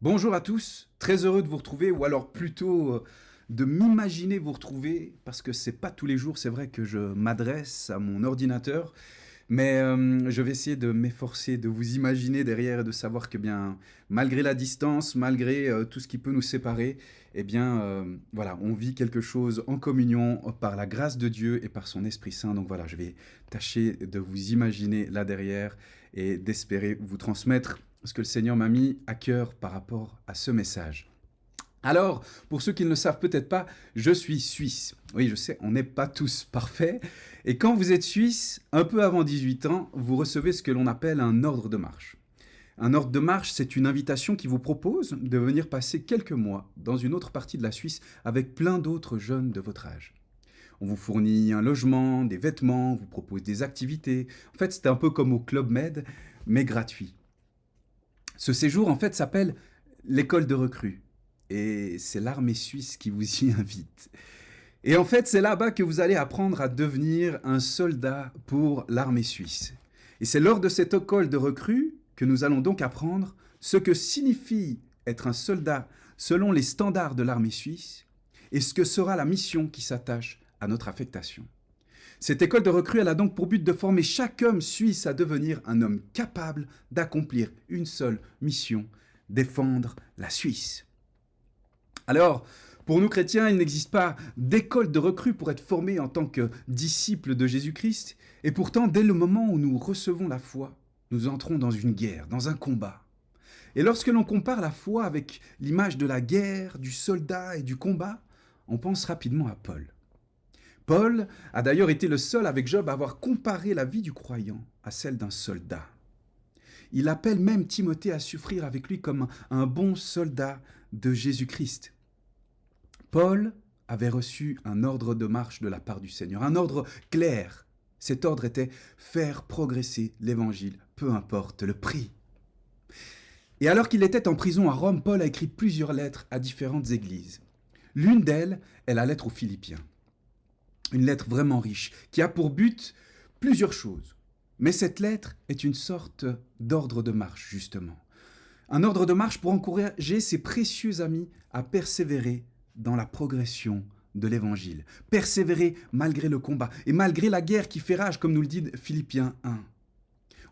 Bonjour à tous, très heureux de vous retrouver, ou alors plutôt de m'imaginer vous retrouver, parce que c'est pas tous les jours, c'est vrai que je m'adresse à mon ordinateur, mais je vais essayer de m'efforcer de vous imaginer derrière et de savoir que bien, malgré la distance, malgré tout ce qui peut nous séparer, eh bien, voilà, on vit quelque chose en communion par la grâce de Dieu et par son Esprit Saint. Donc voilà, je vais tâcher de vous imaginer là derrière et d'espérer vous transmettre ce que le Seigneur m'a mis à cœur par rapport à ce message. Alors, pour ceux qui ne le savent peut-être pas, je suis suisse. Oui, je sais, on n'est pas tous parfaits. Et quand vous êtes suisse, un peu avant 18 ans, vous recevez ce que l'on appelle un ordre de marche. Un ordre de marche, c'est une invitation qui vous propose de venir passer quelques mois dans une autre partie de la Suisse avec plein d'autres jeunes de votre âge. On vous fournit un logement, des vêtements, on vous propose des activités. En fait, c'est un peu comme au Club Med, mais gratuit. Ce séjour, en fait, s'appelle l'école de recrues. Et c'est l'armée suisse qui vous y invite. Et en fait, c'est là-bas que vous allez apprendre à devenir un soldat pour l'armée suisse. Et c'est lors de cette école de recrues que nous allons donc apprendre ce que signifie être un soldat selon les standards de l'armée suisse et ce que sera la mission qui s'attache à notre affectation. Cette école de recrues, elle a donc pour but de former chaque homme suisse à devenir un homme capable d'accomplir une seule mission, défendre la Suisse. Alors, pour nous chrétiens, il n'existe pas d'école de recrues pour être formés en tant que disciples de Jésus-Christ, et pourtant, dès le moment où nous recevons la foi, nous entrons dans une guerre, dans un combat. Et lorsque l'on compare la foi avec l'image de la guerre, du soldat et du combat, on pense rapidement à Paul. Paul a d'ailleurs été le seul avec Job à avoir comparé la vie du croyant à celle d'un soldat. Il appelle même Timothée à souffrir avec lui comme un bon soldat de Jésus-Christ. Paul avait reçu un ordre de marche de la part du Seigneur, un ordre clair. Cet ordre était faire progresser l'Évangile, peu importe le prix. Et alors qu'il était en prison à Rome, Paul a écrit plusieurs lettres à différentes églises. L'une d'elles est la lettre aux Philippiens. Une lettre vraiment riche, qui a pour but plusieurs choses. Mais cette lettre est une sorte d'ordre de marche, justement. Un ordre de marche pour encourager ses précieux amis à persévérer dans la progression de l'Évangile. Persévérer malgré le combat et malgré la guerre qui fait rage, comme nous le dit Philippiens 1.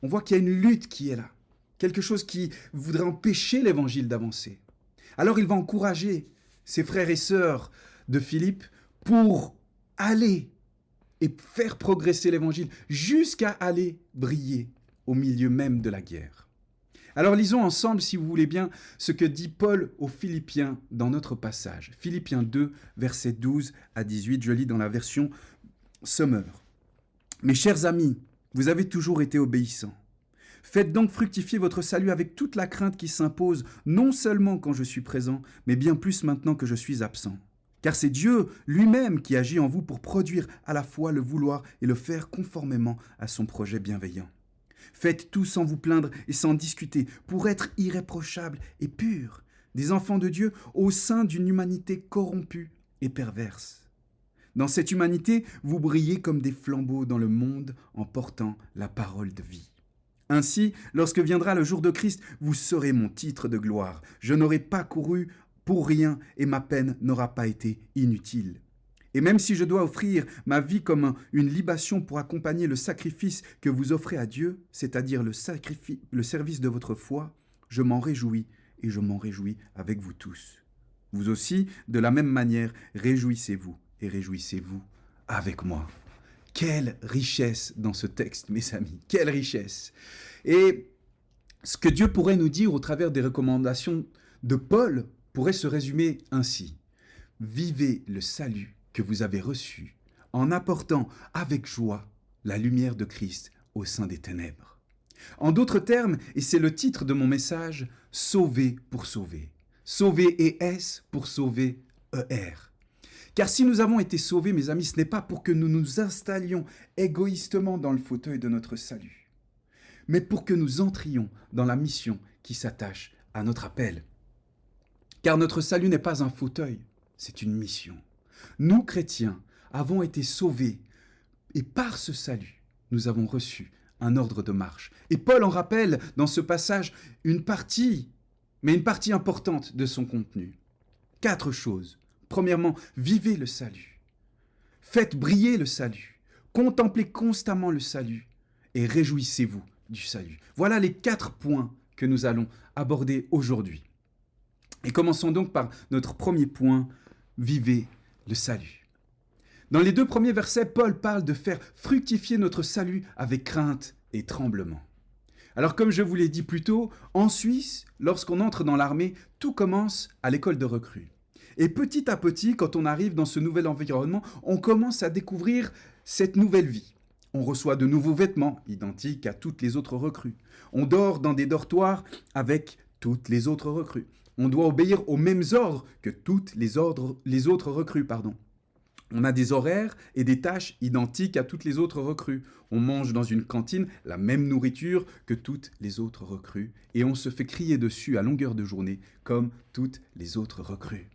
On voit qu'il y a une lutte qui est là, quelque chose qui voudrait empêcher l'Évangile d'avancer. Alors il va encourager ses frères et sœurs de Philippe pour aller et faire progresser l'Évangile jusqu'à aller briller au milieu même de la guerre. Alors lisons ensemble, si vous voulez bien, ce que dit Paul aux Philippiens dans notre passage. Philippiens 2, versets 12 à 18, je lis dans la version Summer. Mes chers amis, vous avez toujours été obéissants. Faites donc fructifier votre salut avec toute la crainte qui s'impose, non seulement quand je suis présent, mais bien plus maintenant que je suis absent. Car c'est Dieu lui-même qui agit en vous pour produire à la fois le vouloir et le faire conformément à son projet bienveillant. Faites tout sans vous plaindre et sans discuter, pour être irréprochables et purs, des enfants de Dieu au sein d'une humanité corrompue et perverse. Dans cette humanité, vous brillez comme des flambeaux dans le monde en portant la parole de vie. Ainsi, lorsque viendra le jour de Christ, vous serez mon titre de gloire. Je n'aurai pas couru pour rien et ma peine n'aura pas été inutile. Et même si je dois offrir ma vie comme une libation pour accompagner le sacrifice que vous offrez à Dieu, c'est-à-dire le service de votre foi, je m'en réjouis et je m'en réjouis avec vous tous. Vous aussi, de la même manière, réjouissez-vous et réjouissez-vous avec moi. Quelle richesse dans ce texte, mes amis, quelle richesse! Et ce que Dieu pourrait nous dire au travers des recommandations de Paul pourrait se résumer ainsi. Vivez le salut que vous avez reçu en apportant avec joie la lumière de Christ au sein des ténèbres. En d'autres termes, et c'est le titre de mon message, sauver pour sauver. Sauver ES pour sauver ER. Car si nous avons été sauvés, mes amis, ce n'est pas pour que nous nous installions égoïstement dans le fauteuil de notre salut, mais pour que nous entrions dans la mission qui s'attache à notre appel. Car notre salut n'est pas un fauteuil, c'est une mission. Nous, chrétiens, avons été sauvés et par ce salut, nous avons reçu un ordre de marche. Et Paul en rappelle dans ce passage une partie, mais une partie importante de son contenu. 4 choses. Premièrement, vivez le salut. Faites briller le salut. Contemplez constamment le salut et réjouissez-vous du salut. Voilà les 4 points que nous allons aborder aujourd'hui. Et commençons donc par notre premier point, vivez le salut. Dans les 2 premiers versets, Paul parle de faire fructifier notre salut avec crainte et tremblement. Alors comme je vous l'ai dit plus tôt, en Suisse, lorsqu'on entre dans l'armée, tout commence à l'école de recrues. Et petit à petit, quand on arrive dans ce nouvel environnement, on commence à découvrir cette nouvelle vie. On reçoit de nouveaux vêtements, identiques à toutes les autres recrues. On dort dans des dortoirs avec toutes les autres recrues. On doit obéir aux mêmes ordres que toutes les autres recrues. On a des horaires et des tâches identiques à toutes les autres recrues. On mange dans une cantine la même nourriture que toutes les autres recrues. Et on se fait crier dessus à longueur de journée comme toutes les autres recrues.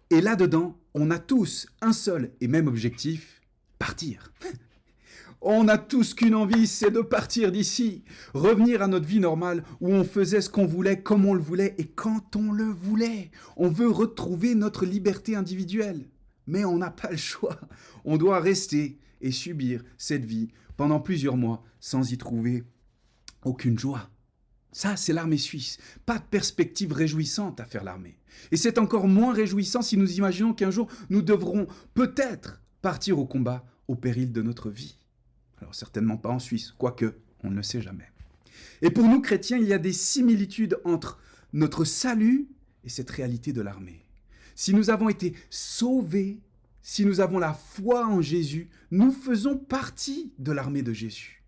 Et là-dedans, on a tous un seul et même objectif, partir. On n'a tous qu'une envie, c'est de partir d'ici, revenir à notre vie normale où on faisait ce qu'on voulait, comme on le voulait et quand on le voulait. On veut retrouver notre liberté individuelle. Mais on n'a pas le choix. On doit rester et subir cette vie pendant plusieurs mois sans y trouver aucune joie. Ça, c'est l'armée suisse. Pas de perspective réjouissante à faire l'armée. Et c'est encore moins réjouissant si nous imaginons qu'un jour, nous devrons peut-être partir au combat au péril de notre vie. Alors certainement pas en Suisse, quoique on ne le sait jamais. Et pour nous chrétiens, il y a des similitudes entre notre salut et cette réalité de l'armée. Si nous avons été sauvés, si nous avons la foi en Jésus, nous faisons partie de l'armée de Jésus.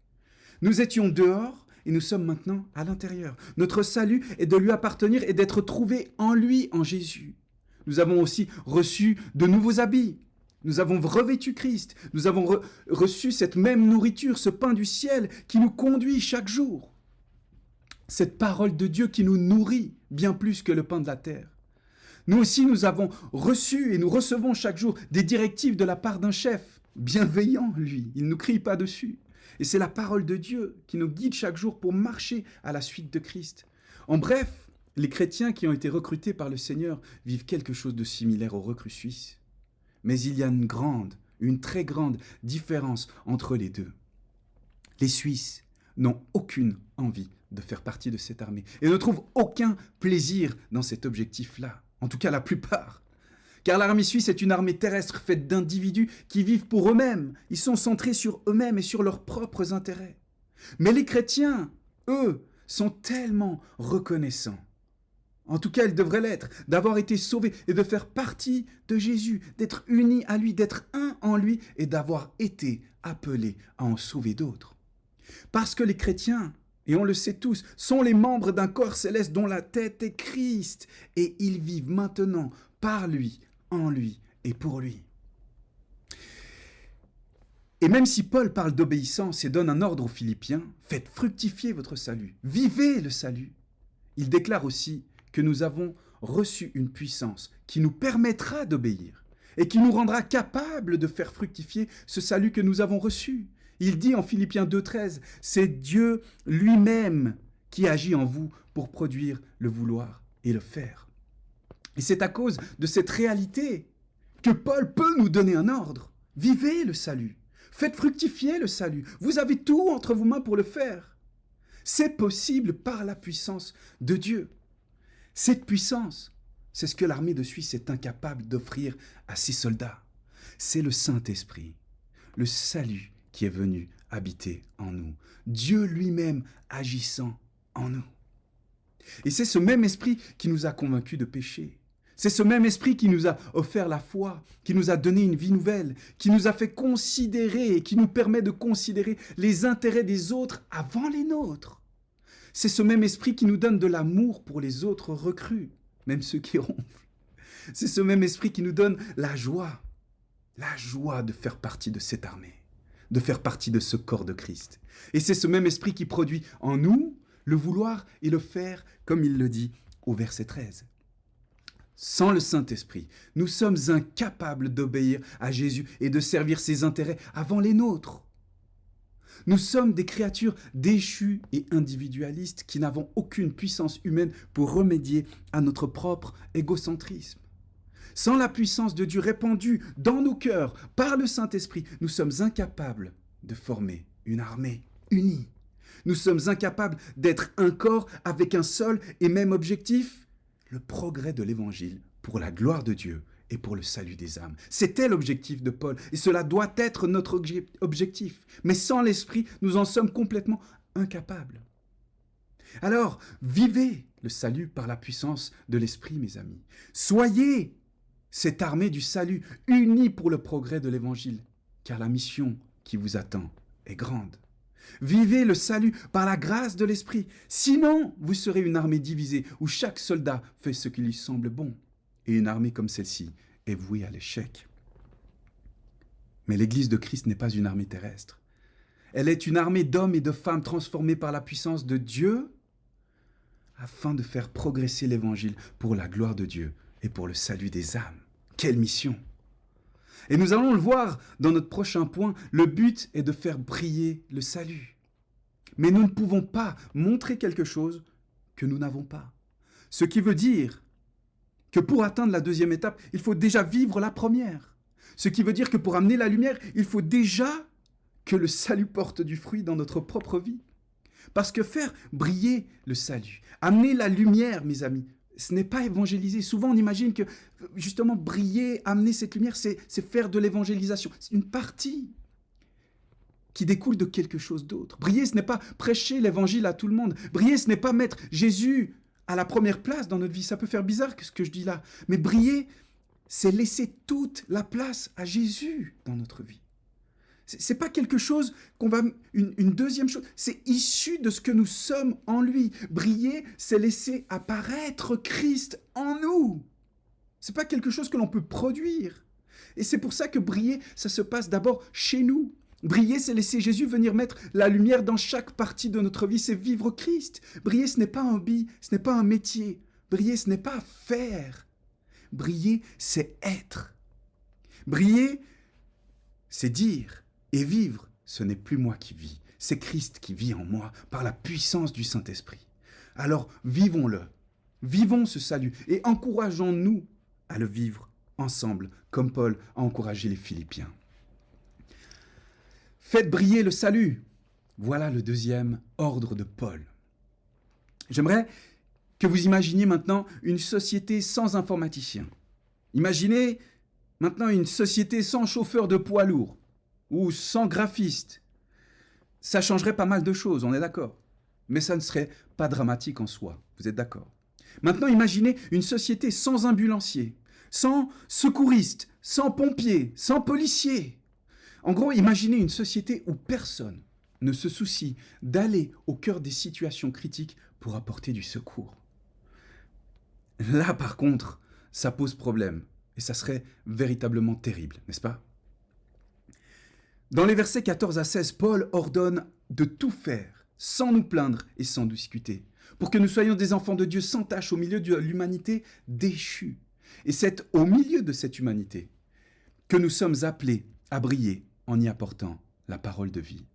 Nous étions dehors et nous sommes maintenant à l'intérieur. Notre salut est de lui appartenir et d'être trouvé en lui, en Jésus. Nous avons aussi reçu de nouveaux habits. Nous avons revêtu Christ. Nous avons reçu cette même nourriture, ce pain du ciel qui nous conduit chaque jour. Cette parole de Dieu qui nous nourrit bien plus que le pain de la terre. Nous aussi, nous avons reçu et nous recevons chaque jour des directives de la part d'un chef bienveillant, lui. Il ne nous crie pas dessus. Et c'est la parole de Dieu qui nous guide chaque jour pour marcher à la suite de Christ. En bref, les chrétiens qui ont été recrutés par le Seigneur vivent quelque chose de similaire aux recrues suisses. Mais il y a une très grande différence entre les deux. Les Suisses n'ont aucune envie de faire partie de cette armée et ne trouvent aucun plaisir dans cet objectif-là. En tout cas, la plupart. Car l'armée suisse est une armée terrestre faite d'individus qui vivent pour eux-mêmes. Ils sont centrés sur eux-mêmes et sur leurs propres intérêts. Mais les chrétiens, eux, sont tellement reconnaissants. En tout cas, ils devraient l'être, d'avoir été sauvés et de faire partie de Jésus, d'être unis à lui, d'être un en lui et d'avoir été appelés à en sauver d'autres. Parce que les chrétiens, et on le sait tous, sont les membres d'un corps céleste dont la tête est Christ, et ils vivent maintenant par lui, en lui et pour lui. Et même si Paul parle d'obéissance et donne un ordre aux Philippiens, faites fructifier votre salut, vivez le salut, il déclare aussi que nous avons reçu une puissance qui nous permettra d'obéir et qui nous rendra capables de faire fructifier ce salut que nous avons reçu. Il dit en Philippiens 2,13, c'est Dieu lui-même qui agit en vous pour produire le vouloir et le faire. Et c'est à cause de cette réalité que Paul peut nous donner un ordre. Vivez le salut. Faites fructifier le salut. Vous avez tout entre vos mains pour le faire. C'est possible par la puissance de Dieu. Cette puissance, c'est ce que l'armée de Suisse est incapable d'offrir à ses soldats. C'est le Saint-Esprit, le salut qui est venu habiter en nous. Dieu lui-même agissant en nous. Et c'est ce même esprit qui nous a convaincus de péché. C'est ce même esprit qui nous a offert la foi, qui nous a donné une vie nouvelle, qui nous a fait considérer et qui nous permet de considérer les intérêts des autres avant les nôtres. C'est ce même esprit qui nous donne de l'amour pour les autres recrues, même ceux qui ronflent. C'est ce même esprit qui nous donne la joie de faire partie de cette armée, de faire partie de ce corps de Christ. Et c'est ce même esprit qui produit en nous le vouloir et le faire, comme il le dit au verset 13. Sans le Saint-Esprit, nous sommes incapables d'obéir à Jésus et de servir ses intérêts avant les nôtres. Nous sommes des créatures déchues et individualistes qui n'avons aucune puissance humaine pour remédier à notre propre égocentrisme. Sans la puissance de Dieu répandue dans nos cœurs par le Saint-Esprit, nous sommes incapables de former une armée unie. Nous sommes incapables d'être un corps avec un seul et même objectif, le progrès de l'Évangile pour la gloire de Dieu et pour le salut des âmes. C'était l'objectif de Paul et cela doit être notre objectif. Mais sans l'Esprit, nous en sommes complètement incapables. Alors, vivez le salut par la puissance de l'Esprit, mes amis. Soyez cette armée du salut, unie pour le progrès de l'Évangile, car la mission qui vous attend est grande. Vivez le salut par la grâce de l'Esprit, sinon vous serez une armée divisée où chaque soldat fait ce qui lui semble bon. Et une armée comme celle-ci est vouée à l'échec. Mais l'Église de Christ n'est pas une armée terrestre. Elle est une armée d'hommes et de femmes transformés par la puissance de Dieu afin de faire progresser l'Évangile pour la gloire de Dieu et pour le salut des âmes. Quelle mission! Et nous allons le voir dans notre prochain point, le but est de faire briller le salut. Mais nous ne pouvons pas montrer quelque chose que nous n'avons pas. Ce qui veut dire que pour atteindre la deuxième étape, il faut déjà vivre la première. Ce qui veut dire que pour amener la lumière, il faut déjà que le salut porte du fruit dans notre propre vie. Parce que faire briller le salut, amener la lumière, mes amis, ce n'est pas évangéliser. Souvent, on imagine que, justement, briller, amener cette lumière, c'est faire de l'évangélisation. C'est une partie qui découle de quelque chose d'autre. Briller, ce n'est pas prêcher l'évangile à tout le monde. Briller, ce n'est pas mettre Jésus à la première place dans notre vie. Ça peut faire bizarre ce que je dis là. Mais briller, c'est laisser toute la place à Jésus dans notre vie. C'est pas quelque chose qu'on va... Une deuxième chose, c'est issu de ce que nous sommes en lui. Briller, c'est laisser apparaître Christ en nous. C'est pas quelque chose que l'on peut produire. Et c'est pour ça que briller, ça se passe d'abord chez nous. Briller, c'est laisser Jésus venir mettre la lumière dans chaque partie de notre vie, c'est vivre Christ. Briller, ce n'est pas un hobby, ce n'est pas un métier. Briller, ce n'est pas faire. Briller, c'est être. Briller, c'est dire. Et vivre, ce n'est plus moi qui vis, c'est Christ qui vit en moi par la puissance du Saint-Esprit. Alors vivons-le, vivons ce salut et encourageons-nous à le vivre ensemble, comme Paul a encouragé les Philippiens. Faites briller le salut. Voilà le deuxième ordre de Paul. J'aimerais que vous imaginiez maintenant une société sans informaticiens. Imaginez maintenant une société sans chauffeur de poids lourd ou sans graphiste. Ça changerait pas mal de choses, on est d'accord. Mais ça ne serait pas dramatique en soi, vous êtes d'accord. Maintenant, imaginez une société sans ambulanciers, sans secouristes, sans pompiers, sans policiers. En gros, imaginez une société où personne ne se soucie d'aller au cœur des situations critiques pour apporter du secours. Là, par contre, ça pose problème et ça serait véritablement terrible, n'est-ce pas ? Dans les versets 14 à 16, Paul ordonne de tout faire, sans nous plaindre et sans discuter, pour que nous soyons des enfants de Dieu sans tache au milieu de l'humanité déchue. Et c'est au milieu de cette humanité que nous sommes appelés à briller en y apportant la parole de vie.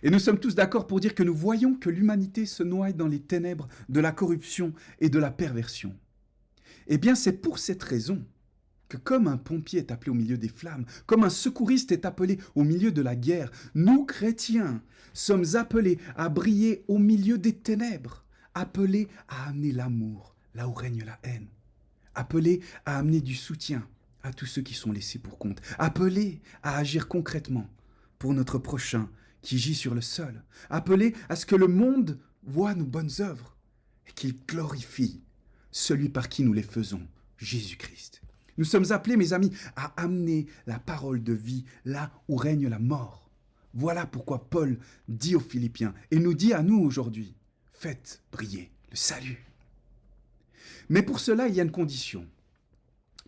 Et nous sommes tous d'accord pour dire que nous voyons que l'humanité se noie dans les ténèbres de la corruption et de la perversion. Eh bien, c'est pour cette raison que comme un pompier est appelé au milieu des flammes, comme un secouriste est appelé au milieu de la guerre, nous, chrétiens, sommes appelés à briller au milieu des ténèbres, appelés à amener l'amour là où règne la haine, appelés à amener du soutien à tous ceux qui sont laissés pour compte, appelés à agir concrètement pour notre prochain qui gît sur le sol, appelés à ce que le monde voie nos bonnes œuvres et qu'il glorifie celui par qui nous les faisons, Jésus-Christ. Nous sommes appelés, mes amis, à amener la parole de vie là où règne la mort. Voilà pourquoi Paul dit aux Philippiens et nous dit à nous aujourd'hui, faites briller le salut. Mais pour cela, il y a une condition.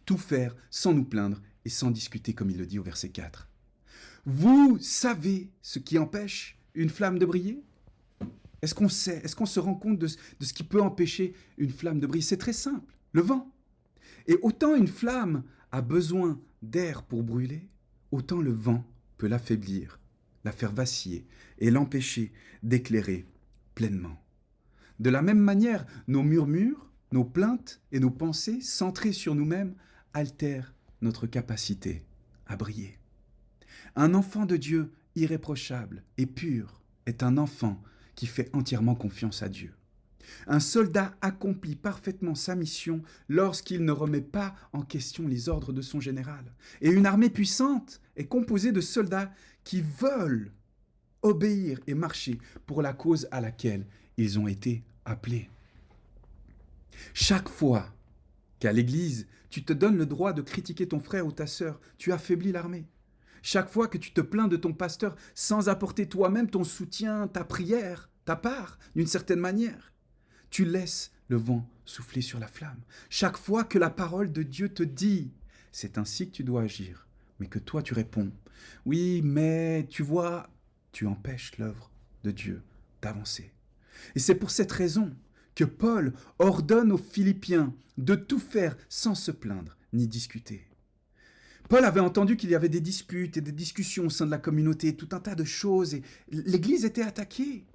Tout faire sans nous plaindre et sans discuter, comme il le dit au verset 4. Vous savez ce qui empêche une flamme de briller ? Est-ce qu'on sait, est-ce qu'on se rend compte de ce qui peut empêcher une flamme de briller ? C'est très simple, le vent. Et autant une flamme a besoin d'air pour brûler, autant le vent peut l'affaiblir, la faire vaciller et l'empêcher d'éclairer pleinement. De la même manière, nos murmures, nos plaintes et nos pensées centrées sur nous-mêmes altèrent notre capacité à briller. Un enfant de Dieu irréprochable et pur est un enfant qui fait entièrement confiance à Dieu. Un soldat accomplit parfaitement sa mission lorsqu'il ne remet pas en question les ordres de son général. Et une armée puissante est composée de soldats qui veulent obéir et marcher pour la cause à laquelle ils ont été appelés. Chaque fois qu'à l'église, tu te donnes le droit de critiquer ton frère ou ta sœur, tu affaiblis l'armée. Chaque fois que tu te plains de ton pasteur sans apporter toi-même ton soutien, ta prière, ta part, d'une certaine manière, tu laisses le vent souffler sur la flamme. Chaque fois que la parole de Dieu te dit, c'est ainsi que tu dois agir, mais que toi tu réponds, oui, mais tu vois, tu empêches l'œuvre de Dieu d'avancer. Et c'est pour cette raison que Paul ordonne aux Philippiens de tout faire sans se plaindre ni discuter. Paul avait entendu qu'il y avait des disputes et des discussions au sein de la communauté, tout un tas de choses, et l'Église était attaquée.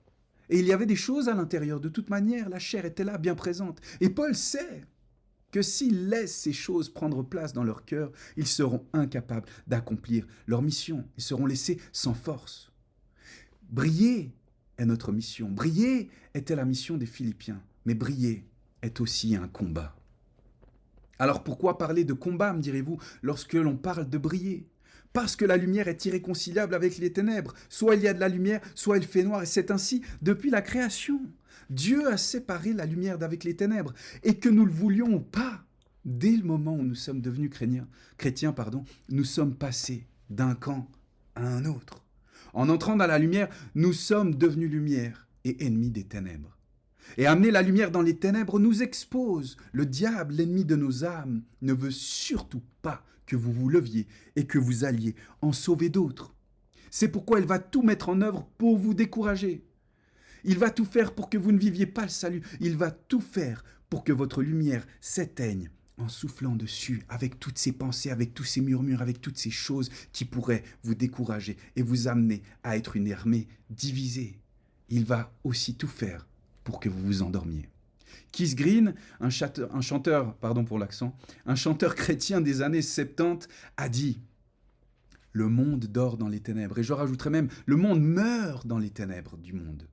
Et il y avait des choses à l'intérieur. De toute manière, la chair était là, bien présente. Et Paul sait que s'ils laissent ces choses prendre place dans leur cœur, ils seront incapables d'accomplir leur mission. Ils seront laissés sans force. Briller est notre mission. Briller était la mission des Philippiens. Mais briller est aussi un combat. Alors pourquoi parler de combat, me direz-vous, lorsque l'on parle de briller ? Parce que la lumière est irréconciliable avec les ténèbres. Soit il y a de la lumière, soit il fait noir. Et c'est ainsi depuis la création. Dieu a séparé la lumière d'avec les ténèbres. Et que nous le voulions ou pas, dès le moment où nous sommes devenus chrétiens, nous sommes passés d'un camp à un autre. En entrant dans la lumière, nous sommes devenus lumière et ennemis des ténèbres. Et amener la lumière dans les ténèbres nous expose. Le diable, l'ennemi de nos âmes, ne veut surtout pas que vous vous leviez et que vous alliez en sauver d'autres. C'est pourquoi il va tout mettre en œuvre pour vous décourager. Il va tout faire pour que vous ne viviez pas le salut. Il va tout faire pour que votre lumière s'éteigne en soufflant dessus avec toutes ces pensées, avec tous ces murmures, avec toutes ces choses qui pourraient vous décourager et vous amener à être une armée divisée. Il va aussi tout faire pour que vous vous endormiez. Keith Green, un chanteur chrétien des années 70, a dit « Le monde dort dans les ténèbres ». Et je rajouterais même « Le monde meurt dans les ténèbres du monde ».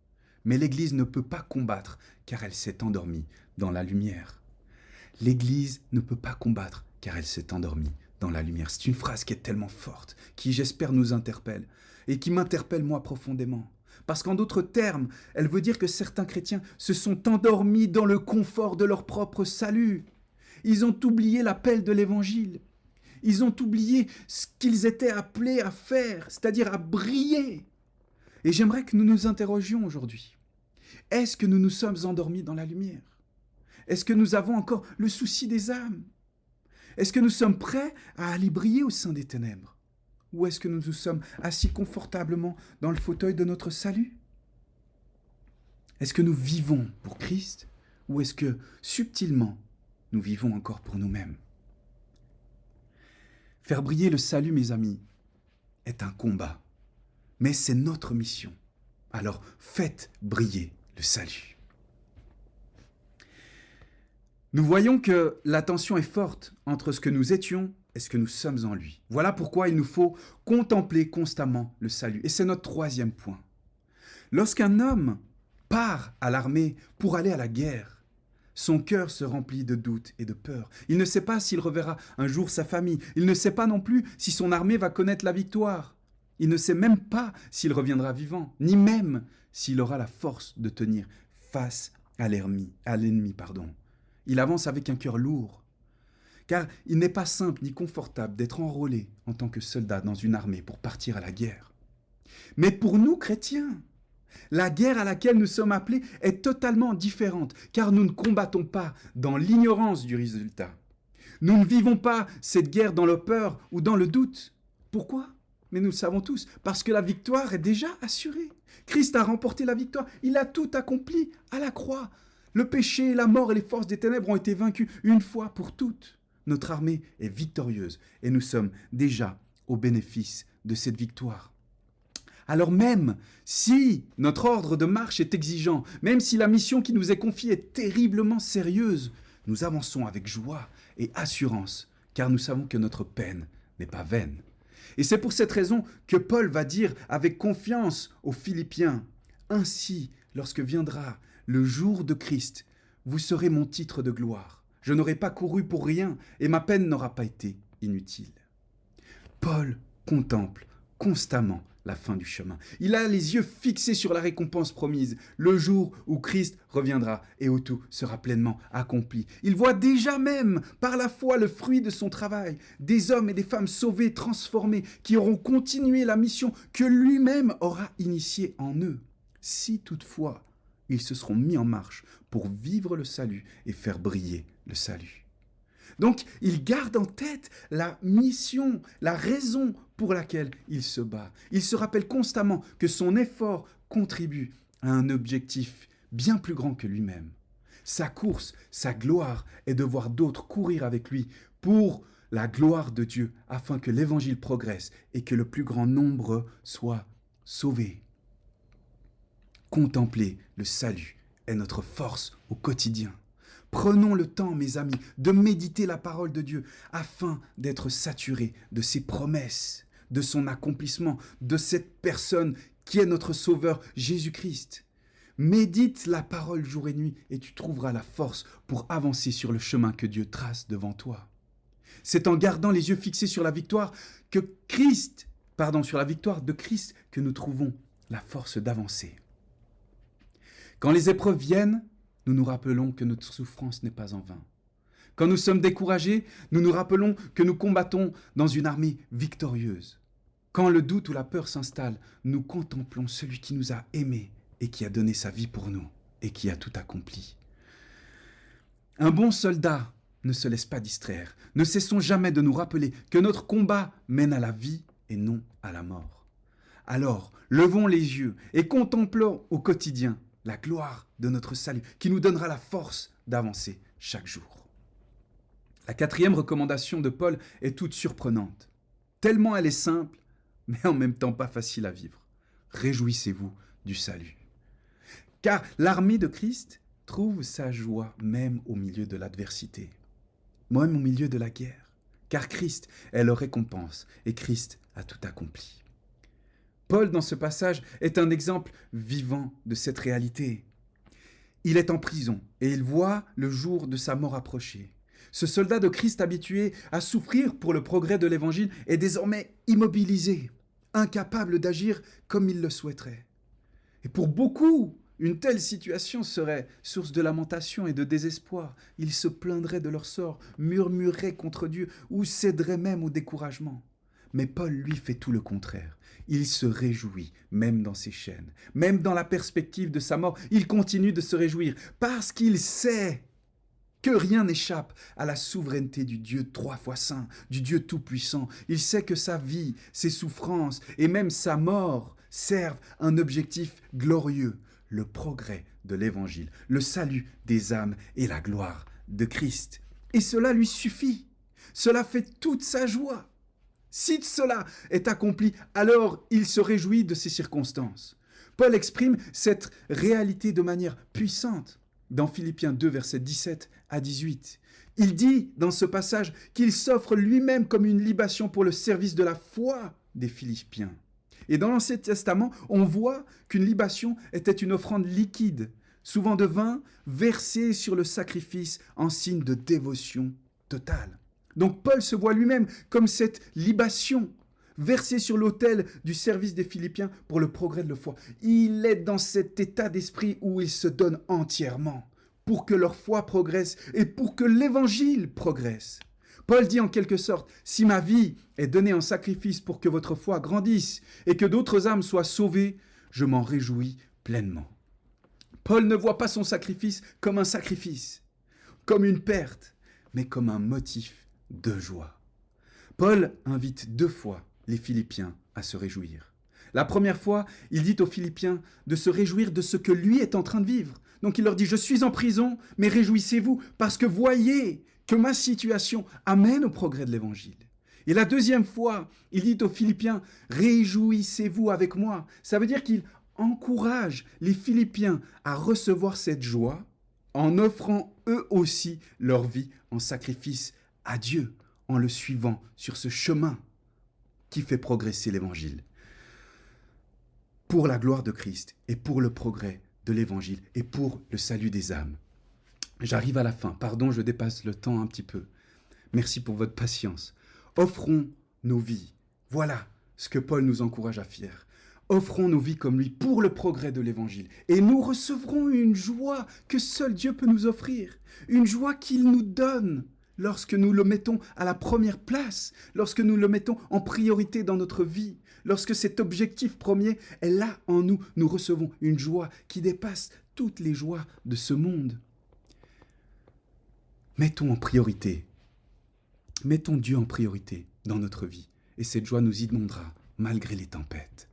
Mais l'Église ne peut pas combattre car elle s'est endormie dans la lumière. L'Église ne peut pas combattre car elle s'est endormie dans la lumière. C'est une phrase qui est tellement forte, qui j'espère nous interpelle et qui m'interpelle moi profondément. Parce qu'en d'autres termes, elle veut dire que certains chrétiens se sont endormis dans le confort de leur propre salut. Ils ont oublié l'appel de l'Évangile. Ils ont oublié ce qu'ils étaient appelés à faire, c'est-à-dire à briller. Et j'aimerais que nous nous interrogions aujourd'hui. Est-ce que nous nous sommes endormis dans la lumière ? Est-ce que nous avons encore le souci des âmes ? Est-ce que nous sommes prêts à aller briller au sein des ténèbres ? Ou est-ce que nous nous sommes assis confortablement dans le fauteuil de notre salut ? Est-ce que nous vivons pour Christ ou est-ce que, subtilement, nous vivons encore pour nous-mêmes ? Faire briller le salut, mes amis, est un combat, mais c'est notre mission. Alors, faites briller le salut. Nous voyons que la tension est forte entre ce que nous étions et ce que nous sommes en lui. Voilà pourquoi il nous faut contempler constamment le salut. Et c'est notre troisième point. Lorsqu'un homme part à l'armée pour aller à la guerre, son cœur se remplit de doutes et de peur. Il ne sait pas s'il reverra un jour sa famille. Il ne sait pas non plus si son armée va connaître la victoire. Il ne sait même pas s'il reviendra vivant, ni même s'il aura la force de tenir face à l'ennemi. Il avance avec un cœur lourd, car il n'est pas simple ni confortable d'être enrôlé en tant que soldat dans une armée pour partir à la guerre. Mais pour nous, chrétiens, la guerre à laquelle nous sommes appelés est totalement différente, car nous ne combattons pas dans l'ignorance du résultat. Nous ne vivons pas cette guerre dans le peur ou dans le doute. Pourquoi ? Mais nous le savons tous, parce que la victoire est déjà assurée. Christ a remporté la victoire, il a tout accompli à la croix. Le péché, la mort et les forces des ténèbres ont été vaincus une fois pour toutes. Notre armée est victorieuse et nous sommes déjà au bénéfice de cette victoire. Alors même si notre ordre de marche est exigeant, même si la mission qui nous est confiée est terriblement sérieuse, nous avançons avec joie et assurance, car nous savons que notre peine n'est pas vaine. Et c'est pour cette raison que Paul va dire avec confiance aux Philippiens, « Ainsi, lorsque viendra le jour de Christ, vous serez mon titre de gloire. Je n'aurai pas couru pour rien et ma peine n'aura pas été inutile. » Paul contemple constamment la fin du chemin. Il a les yeux fixés sur la récompense promise, le jour où Christ reviendra et où tout sera pleinement accompli. Il voit déjà même, par la foi, le fruit de son travail, des hommes et des femmes sauvés, transformés, qui auront continué la mission que lui-même aura initiée en eux. Si toutefois, ils se seront mis en marche pour vivre le salut et faire briller le salut. Donc, il garde en tête la mission, la raison pour laquelle il se bat. Il se rappelle constamment que son effort contribue à un objectif bien plus grand que lui-même. Sa course, sa gloire est de voir d'autres courir avec lui pour la gloire de Dieu, afin que l'évangile progresse et que le plus grand nombre soit sauvé. Contempler le salut est notre force au quotidien. Prenons le temps, mes amis, de méditer la parole de Dieu afin d'être saturés de ses promesses, de son accomplissement, de cette personne qui est notre Sauveur, Jésus-Christ. Médite la parole jour et nuit et tu trouveras la force pour avancer sur le chemin que Dieu trace devant toi. C'est en gardant les yeux fixés sur la victoire de Christ que nous trouvons la force d'avancer. Quand les épreuves viennent, nous nous rappelons que notre souffrance n'est pas en vain. Quand nous sommes découragés, nous nous rappelons que nous combattons dans une armée victorieuse. Quand le doute ou la peur s'installe, nous contemplons celui qui nous a aimés et qui a donné sa vie pour nous et qui a tout accompli. Un bon soldat ne se laisse pas distraire. Ne cessons jamais de nous rappeler que notre combat mène à la vie et non à la mort. Alors, levons les yeux et contemplons au quotidien la gloire de notre salut, qui nous donnera la force d'avancer chaque jour. La 4e recommandation de Paul est toute surprenante, tellement elle est simple, mais en même temps pas facile à vivre. Réjouissez-vous du salut. Car l'armée de Christ trouve sa joie même au milieu de l'adversité, même au milieu de la guerre, car Christ est leur récompense et Christ a tout accompli. Paul, dans ce passage, est un exemple vivant de cette réalité. Il est en prison et il voit le jour de sa mort approcher. Ce soldat de Christ habitué à souffrir pour le progrès de l'Évangile est désormais immobilisé, incapable d'agir comme il le souhaiterait. Et pour beaucoup, une telle situation serait source de lamentation et de désespoir. Ils se plaindraient de leur sort, murmureraient contre Dieu ou céderaient même au découragement. Mais Paul, lui, fait tout le contraire. Il se réjouit, même dans ses chaînes, même dans la perspective de sa mort. Il continue de se réjouir parce qu'il sait que rien n'échappe à la souveraineté du Dieu 3 fois saint, du Dieu tout-puissant. Il sait que sa vie, ses souffrances et même sa mort servent un objectif glorieux, le progrès de l'Évangile, le salut des âmes et la gloire de Christ. Et cela lui suffit. Cela fait toute sa joie. Si cela est accompli, alors il se réjouit de ces circonstances. Paul exprime cette réalité de manière puissante dans Philippiens 2, versets 17 à 18. Il dit dans ce passage qu'il s'offre lui-même comme une libation pour le service de la foi des Philippiens. Et dans l'Ancien Testament, on voit qu'une libation était une offrande liquide, souvent de vin, versée sur le sacrifice en signe de dévotion totale. Donc Paul se voit lui-même comme cette libation versée sur l'autel du service des Philippiens pour le progrès de la foi. Il est dans cet état d'esprit où il se donne entièrement pour que leur foi progresse et pour que l'évangile progresse. Paul dit en quelque sorte, si ma vie est donnée en sacrifice pour que votre foi grandisse et que d'autres âmes soient sauvées, je m'en réjouis pleinement. Paul ne voit pas son sacrifice comme un sacrifice, comme une perte, mais comme un motif de joie. Paul invite 2 fois les Philippiens à se réjouir. La première fois, il dit aux Philippiens de se réjouir de ce que lui est en train de vivre. Donc il leur dit, je suis en prison, mais réjouissez-vous, parce que voyez que ma situation amène au progrès de l'Évangile. Et la deuxième fois, il dit aux Philippiens, réjouissez-vous avec moi. Ça veut dire qu'il encourage les Philippiens à recevoir cette joie en offrant eux aussi leur vie en sacrifice à Dieu, en le suivant sur ce chemin qui fait progresser l'Évangile. Pour la gloire de Christ et pour le progrès de l'Évangile et pour le salut des âmes. J'arrive à la fin. Pardon, je dépasse le temps un petit peu. Merci pour votre patience. Offrons nos vies. Voilà ce que Paul nous encourage à faire. Offrons nos vies comme lui pour le progrès de l'Évangile. Et nous recevrons une joie que seul Dieu peut nous offrir. Une joie qu'il nous donne lorsque nous le mettons à la première place, lorsque nous le mettons en priorité dans notre vie, lorsque cet objectif premier est là en nous, nous recevons une joie qui dépasse toutes les joies de ce monde. Mettons en priorité, mettons Dieu en priorité dans notre vie, et cette joie nous inondera malgré les tempêtes.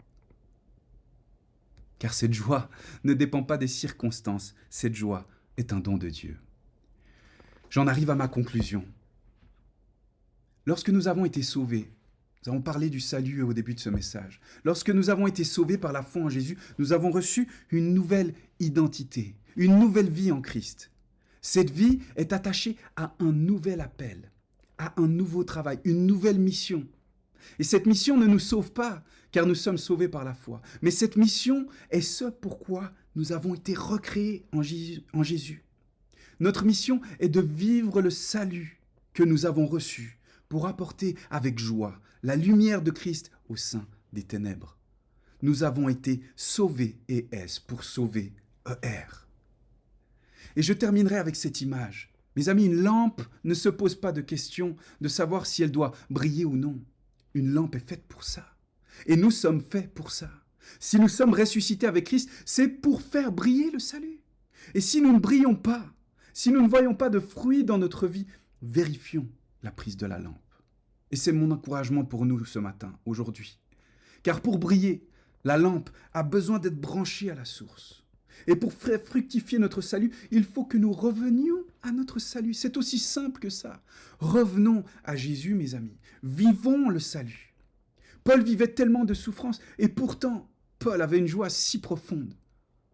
Car cette joie ne dépend pas des circonstances, cette joie est un don de Dieu. J'en arrive à ma conclusion. Lorsque nous avons été sauvés, nous avons parlé du salut au début de ce message. Lorsque nous avons été sauvés par la foi en Jésus, nous avons reçu une nouvelle identité, une nouvelle vie en Christ. Cette vie est attachée à un nouvel appel, à un nouveau travail, une nouvelle mission. Et cette mission ne nous sauve pas, car nous sommes sauvés par la foi. Mais cette mission est ce pourquoi nous avons été recréés en Jésus. Notre mission est de vivre le salut que nous avons reçu pour apporter avec joie la lumière de Christ au sein des ténèbres. Nous avons été sauvés, et S pour sauver, ER. Et je terminerai avec cette image. Mes amis, une lampe ne se pose pas de question de savoir si elle doit briller ou non. Une lampe est faite pour ça. Et nous sommes faits pour ça. Si nous sommes ressuscités avec Christ, c'est pour faire briller le salut. Et si nous ne brillons pas, si nous ne voyons pas de fruits dans notre vie, vérifions la prise de la lampe. Et c'est mon encouragement pour nous ce matin, aujourd'hui. Car pour briller, la lampe a besoin d'être branchée à la source. Et pour faire fructifier notre salut, il faut que nous revenions à notre salut. C'est aussi simple que ça. Revenons à Jésus, mes amis. Vivons le salut. Paul vivait tellement de souffrances, et pourtant, Paul avait une joie si profonde,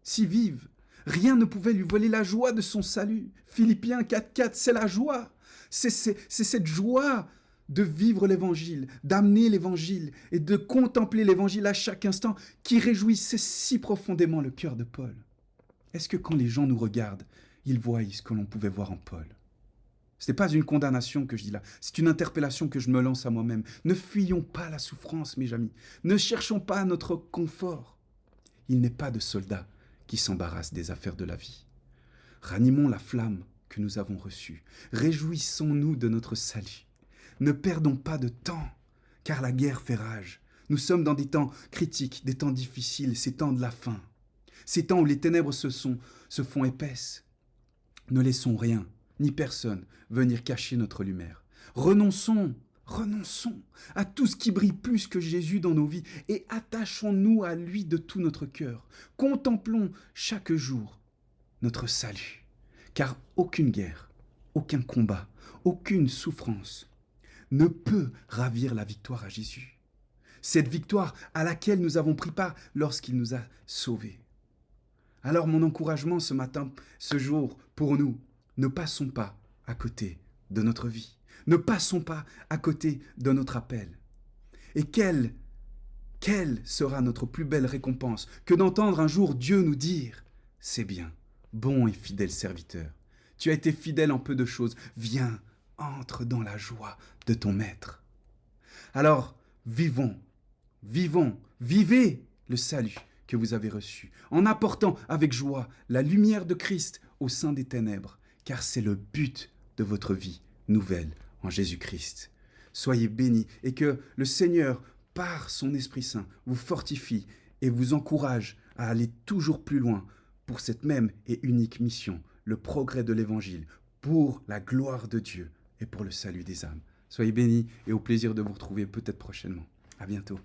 si vive. Rien ne pouvait lui voler la joie de son salut. Philippiens 4.4, c'est la joie. C'est cette joie de vivre l'Évangile, d'amener l'Évangile et de contempler l'Évangile à chaque instant qui réjouissait si profondément le cœur de Paul. Est-ce que quand les gens nous regardent, ils voient ce que l'on pouvait voir en Paul? Ce n'est pas une condamnation que je dis là, c'est une interpellation que je me lance à moi-même. Ne fuyons pas la souffrance, mes amis. Ne cherchons pas notre confort. Il n'est pas de soldat qui s'embarrasse des affaires de la vie. Ranimons la flamme que nous avons reçue. Réjouissons-nous de notre salut. Ne perdons pas de temps, car la guerre fait rage. Nous sommes dans des temps critiques, des temps difficiles, ces temps de la fin. Ces temps où les ténèbres se font épaisses. Ne laissons rien, ni personne, venir cacher notre lumière. Renonçons à tout ce qui brille plus que Jésus dans nos vies et attachons-nous à lui de tout notre cœur. Contemplons chaque jour notre salut, car aucune guerre, aucun combat, aucune souffrance ne peut ravir la victoire à Jésus. Cette victoire à laquelle nous avons pris part lorsqu'il nous a sauvés. Alors mon encouragement ce matin, ce jour, pour nous, ne passons pas à côté de notre vie. Ne passons pas à côté de notre appel. Et quelle sera notre plus belle récompense que d'entendre un jour Dieu nous dire « C'est bien, bon et fidèle serviteur. Tu as été fidèle en peu de choses. Viens, entre dans la joie de ton maître. » Alors, vivez le salut que vous avez reçu, en apportant avec joie la lumière de Christ au sein des ténèbres, car c'est le but de votre vie nouvelle en Jésus-Christ. Soyez bénis et que le Seigneur, par son Esprit Saint, vous fortifie et vous encourage à aller toujours plus loin pour cette même et unique mission, le progrès de l'Évangile, pour la gloire de Dieu et pour le salut des âmes. Soyez bénis et au plaisir de vous retrouver peut-être prochainement. À bientôt.